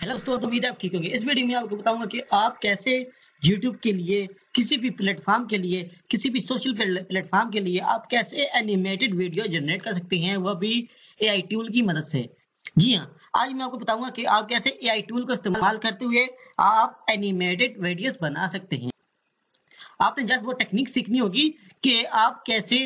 Hello दोस्तों, तो उम्मीद है आप ठीक होंगे। इस वीडियो में आपको बताऊंगा कि आप कैसे YouTube के लिए, किसी भी प्लेटफॉर्म के लिए, किसी भी सोशल प्लेटफॉर्म के लिए आप कैसे एनिमेटेड वीडियो जनरेट कर सकते हैं, वह भी AI टूल की मदद से। जी हाँ, आज मैं आपको बताऊंगा कि आप कैसे AI टूल को इस्तेमाल करते हुए आप एनिमेटेड वीडियोस बना सकते हैं। आपने जस्ट वो टेक्निक सीखनी होगी कि आप कैसे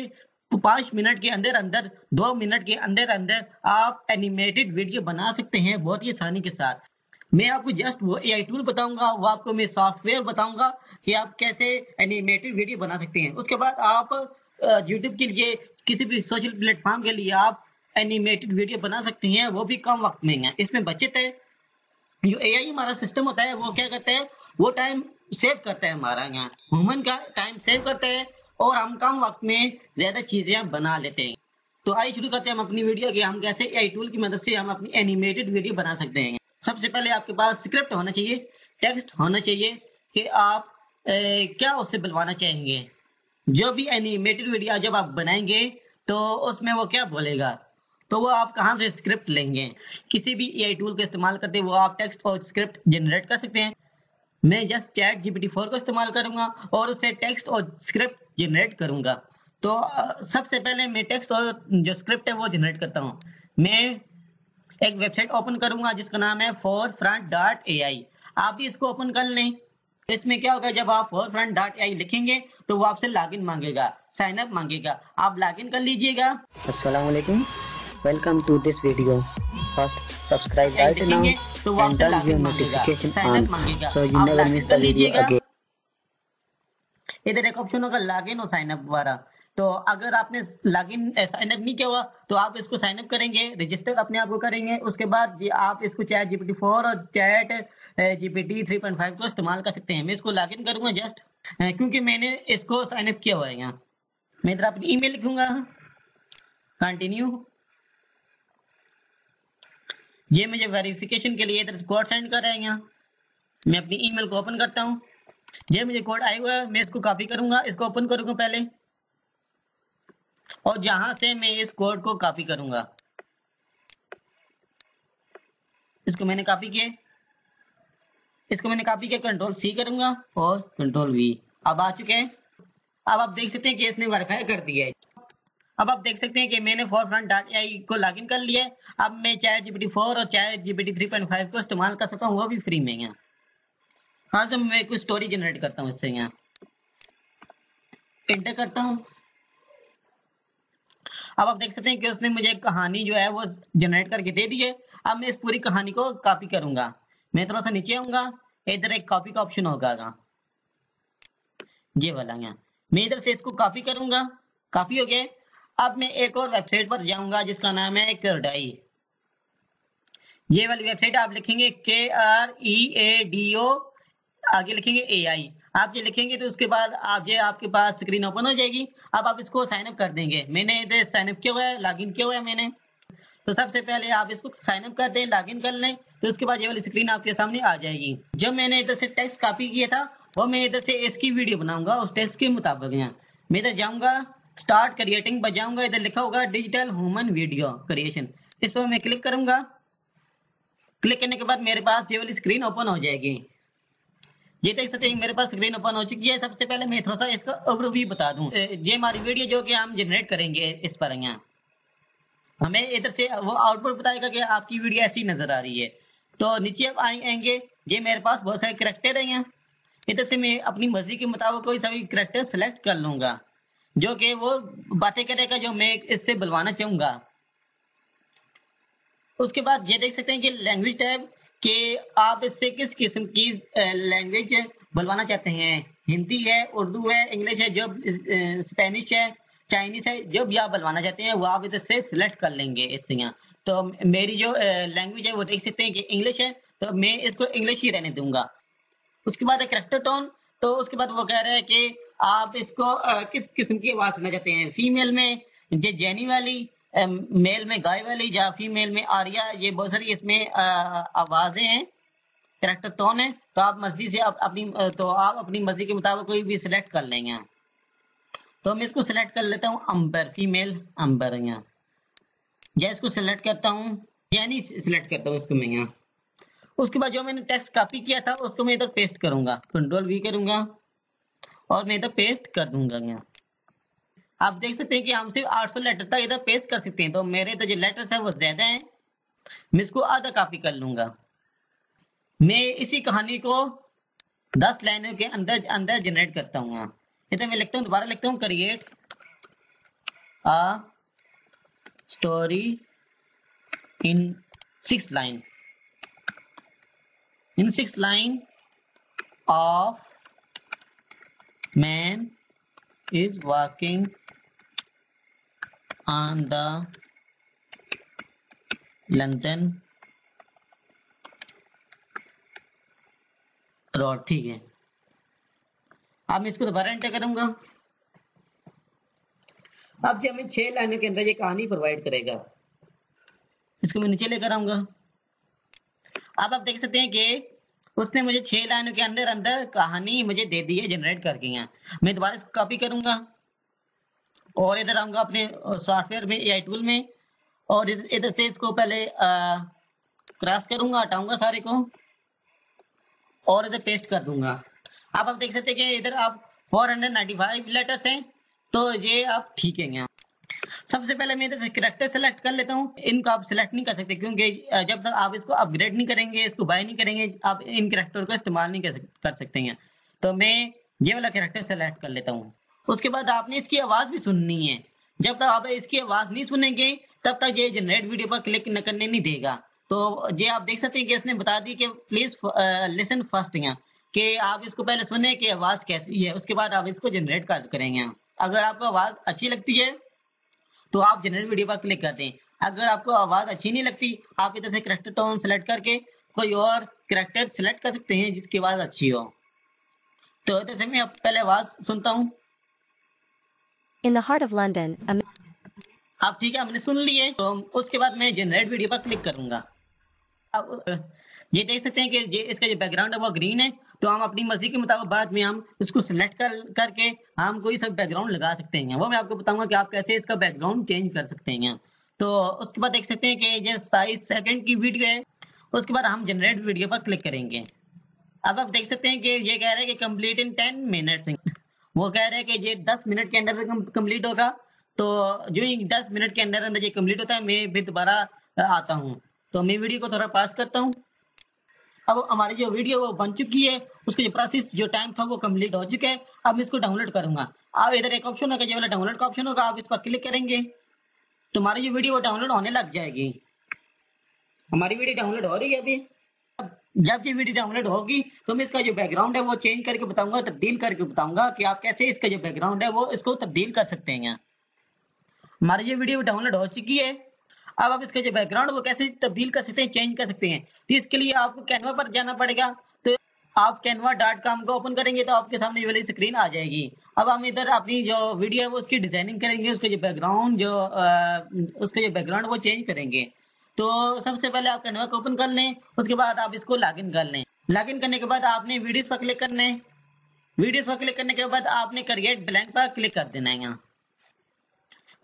5 मिनट के अंदर अंदर, 2 मिनट के अंदर अंदर आप एनिमेटेड वीडियो बना सकते हैं बहुत ही आसानी के साथ। मैं आपको जस्ट वो AI टूल बताऊंगा, वो आपको मैं सॉफ्टवेयर बताऊंगा कि आप कैसे एनिमेटेड वीडियो बना सकते हैं। उसके बाद आप यूट्यूब के लिए, किसी भी सोशल प्लेटफॉर्म के लिए आप एनिमेटेड वीडियो बना सकते हैं, वो भी कम वक्त में है। इसमें बचत है। जो AI हमारा सिस्टम होता है वो क्या करता है, वो टाइम सेव करता है, हमारा यहाँ ह्यूमन का टाइम सेव करता है और हम कम वक्त में ज्यादा चीजें बना लेते हैं। तो आइए शुरू करते हैं हम अपनी वीडियो कि हम कैसे AI टूल की मदद से हम अपनी एनिमेटेड वीडियो बना सकते हैं। सबसे पहले आपके पास स्क्रिप्ट होना चाहिए, टेक्स्ट होना चाहिए कि आप क्या उससे बुलवाना चाहेंगे। जो भी एनिमेटेड वीडियो जब आप बनाएंगे तो उसमें वो क्या बोलेगा, तो वो आप कहाँ से स्क्रिप्ट लेंगे। किसी भी AI टूल का इस्तेमाल करते वो आप टेक्स्ट और स्क्रिप्ट जनरेट कर सकते हैं। मैं जस्ट ChatGPT 4 का इस्तेमाल करूंगा और उससे टेक्स्ट और स्क्रिप्ट जनरेट करूंगा। तो सबसे पहले मैं टेक्स्ट और जो स्क्रिप्ट है वो जनरेट करता हूँ। मैं एक वेबसाइट ओपन करूंगा जिसका नाम है forefront.ai। आप भी इसको ओपन कर लें। इसमें क्या होगा, जब आप forefront.ai लिखेंगे तो वो आपसे लॉगिन मांगेगा, साइन अप मांगेगा। आप लॉगिन कर लीजिएगा। Assalamualaikum. Welcome to this video. First, subscribe right now तो वो and आपसे turn your लॉगिन मांगेगा, notification साइन on अप मांगेगा। so you आप never लॉगिन miss कर the video लीजिएगा। again. इधर एक ऑप्शन होगा लॉगिन और साइन अप वाला। तो अगर आपने लॉगिन साइन अप नहीं किया हुआ तो आप इसको साइन अप करेंगे, रजिस्टर अपने आप को करेंगे। उसके बाद आप इसको ChatGPT 4 और ChatGPT 3.5 को इस्तेमाल कर सकते हैं। मैं इसको लॉगिन करूंगा जस्ट, क्योंकि मैंने इसको साइन अप किया हुआ है। यहाँ मैं इधर अपनी ईमेल लिखूंगा, कंटिन्यू। ये मुझे वेरिफिकेशन के लिए इधर कोड सेंड कर रहे हैं। यहाँ मैं अपनी ईमेल को ओपन करता हूँ। ये मुझे कोड आया हुआ है, मैं इसको कॉपी करूंगा, इसको ओपन करूंगा पहले, और जहां से मैं इस कोड को कॉपी करूंगा, इसको मैंने कॉपी किया, इसको मैंने कॉपी किया, Ctrl+C करूंगा और Ctrl+V। अब आ चुके हैं। अब आप देख सकते हैं कि इसने वेरीफाई कर दिया है। अब आप देख सकते हैं कि मैंने forefront.ai को लॉगिन कर लिया है। अब मैं ChatGPT 4 और ChatGPT 3.5 को इस्तेमाल कर सकता हूँ, वो भी फ्री में। यहाँ हाँ, जब मैं कुछ स्टोरी जनरेट करता हूँ इससे, यहाँ एंटर करता हूँ। अब आप देख सकते हैं कि उसने मुझे कहानी जो है वो जनरेट करके दे दी है। अब मैं इस पूरी कहानी को कॉपी करूंगा। मैं थोड़ा सा नीचे आऊंगा, इधर एक कॉपी का ऑप्शन होगा, ये वाला। यहाँ मैं इधर से इसको कॉपी करूंगा, कॉपी हो गया। अब मैं एक और वेबसाइट पर जाऊंगा जिसका नाम है करडाई। ये वाली वेबसाइट आप लिखेंगे KREADO, आगे लिखेंगे AI। आप ये लिखेंगे तो उसके बाद आप ये आपके पास स्क्रीन ओपन हो जाएगी। अब आप इसको साइन अप कर देंगे। मैंने इधर साइन अप किया हुआ है, लॉगिन किया हुआ है मैंने। तो सबसे पहले आप इसको साइन अप कर दें, लॉगिन कर लें, तो उसके बाद ये वाली स्क्रीन आपके सामने आ जाएगी। जब मैंने इधर से टेक्स्ट कॉपी किया था वो मैं इधर से इसकी वीडियो बनाऊंगा उस टेक्स्ट के मुताबिक। यहाँ मैं इधर जाऊंगा, स्टार्ट क्रिएटिंग पर जाऊंगा, इधर लिखा होगा डिजिटल ह्यूमन वीडियो क्रिएशन। इस पर मैं क्लिक करूंगा। क्लिक करने के बाद मेरे पास ये वाली स्क्रीन ओपन हो जाएगी। ये देख सकते हैं मेरे पास स्क्रीन ओपन हो चुकी है। सबसे पहले मैं थोड़ा सा इसका ओवरव्यू बता दूं। ये हमारी वीडियो जो कि हम जनरेट करेंगे इस पर, यहाँ हमें इधर से वो आउटपुट बताएगा कि आपकी वीडियो ऐसी नजर आ रही है। तो नीचे अब आएंगे, ये मेरे पास बहुत सारे करैक्टर हैं। यहाँ इधर से मैं अपनी मर्जी के मुताबिक कोई सा भी करैक्टर सेलेक्ट कर लूंगा जो कि वो बातें करेगा जो मैं इससे बुलवाना चाहूंगा। उसके बाद ये देख सकते हैं कि लैंग्वेज टैब, कि आप इससे किस किस्म की लैंग्वेज बुलवाना चाहते हैं। हिंदी है, उर्दू है, इंग्लिश है, जो स्पेनिश है, चाइनीज है, जो भी आप बुलवाना चाहते हैं वो आप इधर से सिलेक्ट कर लेंगे इससे। यहाँ तो मेरी जो लैंग्वेज है वो देख सकते हैं कि इंग्लिश है, तो मैं इसको इंग्लिश ही रहने दूंगा। उसके बाद कैरेक्टर टोन, तो उसके बाद वो कह रहा है कि आप इसको किस किस्म की आवाज सुनना चाहते हैं। फीमेल में जेनी वाली, मेल में गाय वाली, या फीमेल में आर्या। ये बहुत सारी इसमें आवाजें हैं, कैरेक्टर टोन है। तो आप मर्जी से आप अपनी मर्जी के मुताबिक कोई भी सिलेक्ट कर लेंगे। तो मैं इसको सिलेक्ट कर लेता हूँ अंबर, फीमेल अंबर। यहाँ इसको सिलेक्ट करता हूँ, जेनी सिलेक्ट करता हूँ इसको मैं। यहाँ उसके बाद जो मैंने टेक्स्ट कॉपी किया था उसको मैं इधर पेस्ट करूंगा, कंट्रोल वी करूंगा और मैं इधर पेस्ट कर दूंगा यहाँ। आप देख सकते हैं कि हम सिर्फ 800 लेटर तक इधर पेस्ट कर सकते हैं, तो मेरे तो जो लेटर्स है वो ज्यादा हैं, मैं इसको आधा कॉपी कर लूंगा। मैं इसी कहानी को 10 लाइनों के अंदर अंदर जनरेट करता हूँ। इधर मैं लिखता हूँ, दोबारा लिखता हूँ, create a story in 6 line, in 6 line of man is walking on the London road। ठीक है, अब मैं इसको दोबारा एंटर करूंगा। अब जब हमें 6 लाइनों के अंदर ये कहानी प्रोवाइड करेगा, इसको मैं नीचे लेकर आऊंगा। अब आप देख सकते हैं कि उसने मुझे 6 लाइनों के अंदर अंदर कहानी मुझे दे दी है जनरेट करके। यहाँ मैं दोबारा इसको कॉपी करूंगा और इधर आऊंगा अपने सॉफ्टवेयर में, एआई टूल में, और इधर से इसको पहले क्रॉस करूंगा, हटाऊंगा सारे को और इधर पेस्ट कर दूंगा। अब आप देख सकते हैं कि इधर आप 495 लेटर्स हैं, तो ये आप ठीक है। यहाँ सबसे पहले मैं इधर से कैरेक्टर सेलेक्ट कर लेता हूँ। इनको आप सेलेक्ट नहीं कर सकते क्योंकि जब तक आप इसको अपग्रेड नहीं करेंगे, इसको बाय नहीं करेंगे, आप इन कैरेक्टर को इस्तेमाल नहीं कर सकते हैं। तो मैं ये वाला कैरेक्टर सेलेक्ट कर लेता हूँ। उसके बाद आपने इसकी आवाज भी सुननी है। जब तक आप इसकी आवाज नहीं सुनेंगे तब तक ये जनरेट वीडियो पर क्लिक न करने नहीं देगा। तो ये आप देख सकते हैं कि इसने बता दी कि प्लीज लिसन फर्स्ट, यहाँ कि आप इसको पहले सुने कि आवाज कैसी है, उसके बाद आप इसको जनरेट करेंगे। अगर आपको आवाज अच्छी लगती है तो आप जनरेट वीडियो पर क्लिक कर दें। अगर आपको आवाज अच्छी नहीं लगती, आप इधर से कैरेक्टर टोन सेलेक्ट करके कोई और कैरेक्टर सेलेक्ट कर सकते हैं जिसकी आवाज अच्छी हो। तो इधर से मैं पहले आवाज सुनता हूँ। In the heart of London, आप ठीक है, हमने सुन लिए। तो उसके बाद मैं जनरेट वीडियो पर क्लिक करूंगा। आप ये देख सकते हैं कि ये इसका जो बैकग्राउंड है वो ग्रीन है, तो हम अपनी मर्जी के मुताबिक बाद में हम इसको सिलेक्ट करके हम कोई सा बैकग्राउंड लगा सकते हैं। वो मैं आपको बताऊंगा कि आप कैसे इसका बैकग्राउंड चेंज कर सकते हैं। तो उसके बाद देख सकते हैं कि ये 27 सेकंड की वीडियो है। उसके बाद हम जनरेट वीडियो पर क्लिक करेंगे। अब आप देख सकते हैं कि ये कह रहे हैं कि कंप्लीट इन 10 मिनट्स। वो कह रहे हैं कि ये 10 मिनट के अंदर कंप्लीट होगा। तो जो ही 10 मिनट के अंदर अंदर ये कंप्लीट होता है, मैं फिर दोबारा आता हूँ। तो मैं वीडियो को थोड़ा पास करता हूँ। अब हमारी जो वीडियो वो बन चुकी है, उसका जो प्रोसेस जो टाइम था वो कंप्लीट हो चुका है। अब मैं इसको डाउनलोड करूंगा। अब इधर एक ऑप्शन होगा, जो वाला डाउनलोड का ऑप्शन होगा, आप इस पर क्लिक करेंगे तो हमारी जो वीडियो वो डाउनलोड होने लग जाएगी। हमारी वीडियो डाउनलोड हो रही है अभी। जब ये वीडियो डाउनलोड होगी तो मैं इसका जो बैकग्राउंड है वो चेंज करके बताऊंगा, तब्दील करके बताऊंगा कि आप कैसे इसका जो बैकग्राउंड है वो इसको तब्दील कर सकते हैं। हमारी ये वीडियो डाउनलोड हो चुकी है। अब आप इसका जो बैकग्राउंड वो कैसे तब्दील कर सकते हैं, चेंज कर सकते हैं। तो इसके लिए आपको कैनवा पर जाना पड़ेगा। तो आप canva.com को ओपन करेंगे तो आपके सामने ये वाली स्क्रीन आ जाएगी। अब हम इधर अपनी जो वीडियो है वो उसकी डिजाइनिंग करेंगे, उसका जो बैकग्राउंड उसका जो बैकग्राउंड वो चेंज करेंगे। तो सबसे पहले आप कैनवा को ओपन कर लें, उसके बाद आप इसको लॉगिन कर लें। लॉगिन करने के बाद आपने वीडियोस पर क्लिक करना है। वीडियोस पर क्लिक करने के बाद आपने क्रिएट ब्लैंक पर क्लिक कर देना है। यहाँ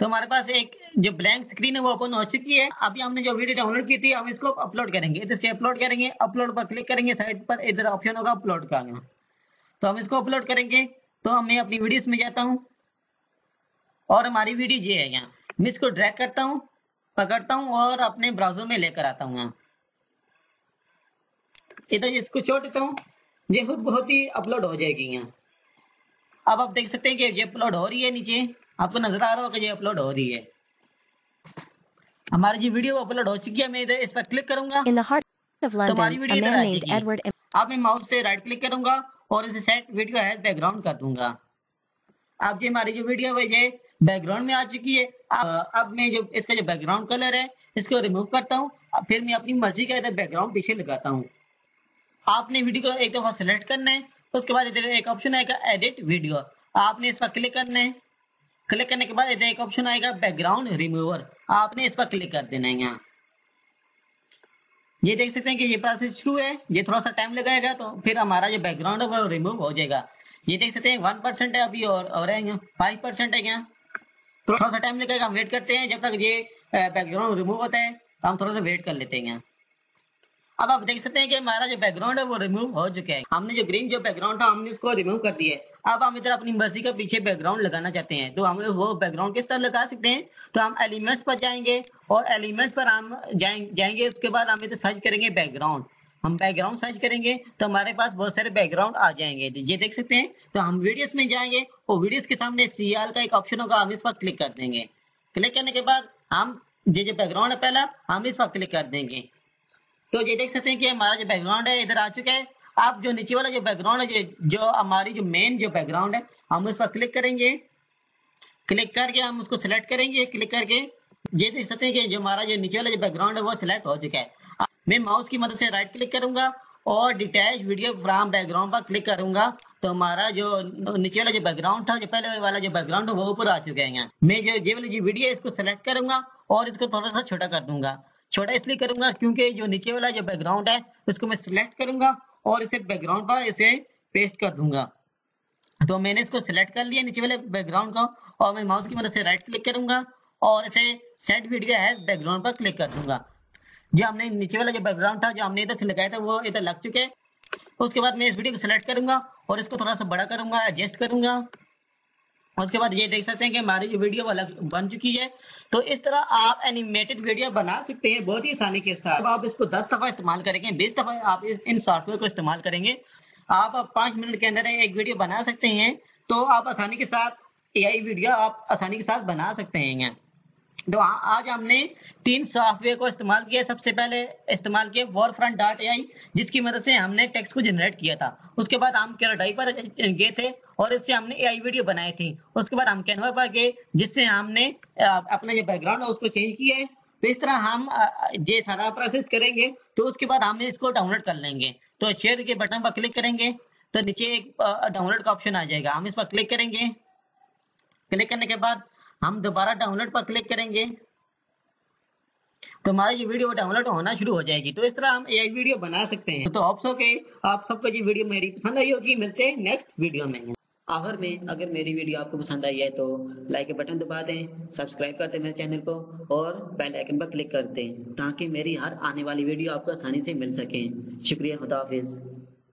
तो हमारे पास एक जो ब्लैंक स्क्रीन है वो ओपन हो चुकी है। अभी हमने जो वीडियो डाउनलोड की थी हम इसको अपलोड करेंगे। इधर से अपलोड करेंगे, अपलोड पर क्लिक करेंगे, साइड पर इधर ऑप्शन होगा अपलोड का। तो हम इसको अपलोड करेंगे। तो मैं अपनी वीडियोस में जाता हूँ और हमारी वीडियो ये है। यहाँ मैं इसको ड्रैग करता हूँ, पकड़ता हूँ और अपने ब्राउजर में लेकर आता हूँ। यहाँ इधर इसको छोड़ देता हूँ, ये खुद बहुत ही अपलोड हो जाएगी। यहाँ अब आप देख सकते हैं कि ये अपलोड हो रही है। नीचे आपको नजर आ रहा होगा ये अपलोड हो रही है। हमारी जो वीडियो अपलोड हो चुकी है। मैं इधर इस पर क्लिक करूंगा in the heart of तो हमारी London, वीडियो a इधर man आ named जाएगी। Edward अब मैं माउस से राइट क्लिक करूंगा और इसे सेट वीडियो एज बैकग्राउंड कर दूंगा। अब ये हमारी जो वीडियो है ये बैकग्राउंड में आ चुकी है। अब मैं जो इसका जो बैकग्राउंड कलर है इसको रिमूव करता हूँ। फिर मैं अपनी मर्जी का इधर बैकग्राउंड पीछे लगाता हूँ। आपने वीडियो को एक दफा सेलेक्ट करना है। उसके बाद इधर एक ऑप्शन आएगा एडिट वीडियो, आपने इस पर क्लिक करना है। क्लिक करने के बाद इधर एक ऑप्शन आएगा बैकग्राउंड रिमूवर, आपने इस पर क्लिक कर देना है। यहाँ ये देख सकते हैं कि ये प्रोसेस शुरू है, ये थोड़ा सा टाइम लगाएगा तो फिर हमारा जो बैकग्राउंड है वो रिमूव हो जाएगा। ये देख सकते हैं 1% है अभी और है, यहाँ 5% है। यहाँ थोड़ा सा टाइम लगेगा, हम वेट करते हैं जब तक ये बैकग्राउंड रिमूव होता है। तो हम थोड़ा सा वेट कर लेते हैं। यहाँ अब आप देख सकते हैं कि हमारा जो बैकग्राउंड है वो रिमूव हो चुका है। हमने जो ग्रीन जो बैकग्राउंड था हमने इसको रिमूव कर दिया है। अब हम इधर अपनी मर्जी का पीछे बैकग्राउंड लगाना चाहते हैं, तो हम वो बैकग्राउंड किस तरह लगा सकते हैं। तो हम एलिमेंट्स पर जाएंगे और एलिमेंट्स पर हम जाएंगे, उसके बाद हम इधर सर्च करेंगे बैकग्राउंड। हम बैकग्राउंड सर्च करेंगे तो हमारे पास बहुत सारे बैकग्राउंड आ जाएंगे, ये देख सकते हैं। तो हम वीडियोस में जाएंगे और वीडियोस के सामने सीआर का एक ऑप्शन होगा, हम इस पर क्लिक कर देंगे। क्लिक करने के बाद हम जो बैकग्राउंड है पहला हम इस पर क्लिक कर देंगे। तो ये देख सकते हैं कि हमारा जो बैकग्राउंड है इधर आ चुका है। आप जो नीचे वाला जो बैकग्राउंड है जो हमारी जो मेन जो बैकग्राउंड है हम उस पर क्लिक करेंगे। क्लिक करके हम उसको सिलेक्ट करेंगे। क्लिक करके ये देख सकते हैं कि जो हमारा जो नीचे वाला जो बैकग्राउंड है वो सिलेक्ट हो चुका है। मैं माउस की मदद से राइट क्लिक करूंगा और डिटैच वीडियो फ्रॉम बैकग्राउंड पर क्लिक करूंगा, तो हमारा जो नीचे वाला जो बैकग्राउंड था, जो पहले वाला जो बैकग्राउंड है वो ऊपर आ चुका है। मैं जो ये वाली जो वीडियो है इसको सेलेक्ट करूंगा और इसको थोड़ा सा छोटा कर दूंगा। छोटा इसलिए करूंगा क्योंकि जो नीचे वाला जो बैकग्राउंड है उसको मैं सिलेक्ट करूंगा और इसे बैकग्राउंड पर इसे पेस्ट कर दूंगा। तो मैंने इसको सिलेक्ट कर लिया नीचे वाले बैकग्राउंड को और मैं माउस की मदद से राइट क्लिक करूंगा और इसे सेट वीडियो है बैकग्राउंड पर क्लिक कर दूंगा। जो हमने नीचे वाला जो बैकग्राउंड था जो हमने इधर से लगाया था वो इधर लग चुके हैं। उसके बाद मैं इस वीडियो को सिलेक्ट करूंगा और इसको थोड़ा सा बड़ा करूंगा, एडजस्ट करूंगा। उसके बाद ये देख सकते हैं कि हमारी जो वीडियो अलग बन चुकी है। तो इस तरह आप एनिमेटेड वीडियो बना सकते हैं बहुत ही आसानी के साथ। अब आप इसको 10 दफा इस्तेमाल करेंगे, 20 दफा आप इन सॉफ्टवेयर को इस्तेमाल करेंगे, आप 5 मिनट के अंदर एक वीडियो बना सकते हैं। तो आप आसानी के साथ एआई वीडियो आप आसानी के साथ बना सकते हैं। तो आज हमने 3 सॉफ्टवेयर को इस्तेमाल किया। सबसे पहले इस्तेमाल किया Forefront.ai, जिसकी मदद से हमने टेक्स्ट को जनरेट किया था। उसके बाद हम कैरोडाई पर गए थे और इससे हमने एआई वीडियो बनाई थी। उसके बाद हम कैनवा पर गए जिससे हमने अपना जो बैकग्राउंड है उसको चेंज किया है। तो इस तरह हम ये सारा प्रोसेस करेंगे। तो उसके बाद हम इसको डाउनलोड कर लेंगे। तो शेयर के बटन पर क्लिक करेंगे तो नीचे एक डाउनलोड का ऑप्शन आ जाएगा, हम इस पर क्लिक करेंगे। क्लिक करने के बाद हम दोबारा डाउनलोड पर क्लिक करेंगे तो हमारी ये वीडियो डाउनलोड होना शुरू हो जाएगी। तो इस तरह हम एआई वीडियो बना सकते हैं। तो आप सबको ये वीडियो मेरी पसंद आई होगी। मिलते हैं नेक्स्ट वीडियो में। आखिर में अगर मेरी वीडियो आपको पसंद आई है तो लाइक के बटन दबा दें, सब्सक्राइब कर दें मेरे चैनल को और बेल आइकन पर क्लिक कर दें ताकि मेरी हर आने वाली वीडियो आपको आसानी से मिल सके। शुक्रिया, खुदा हाफिज।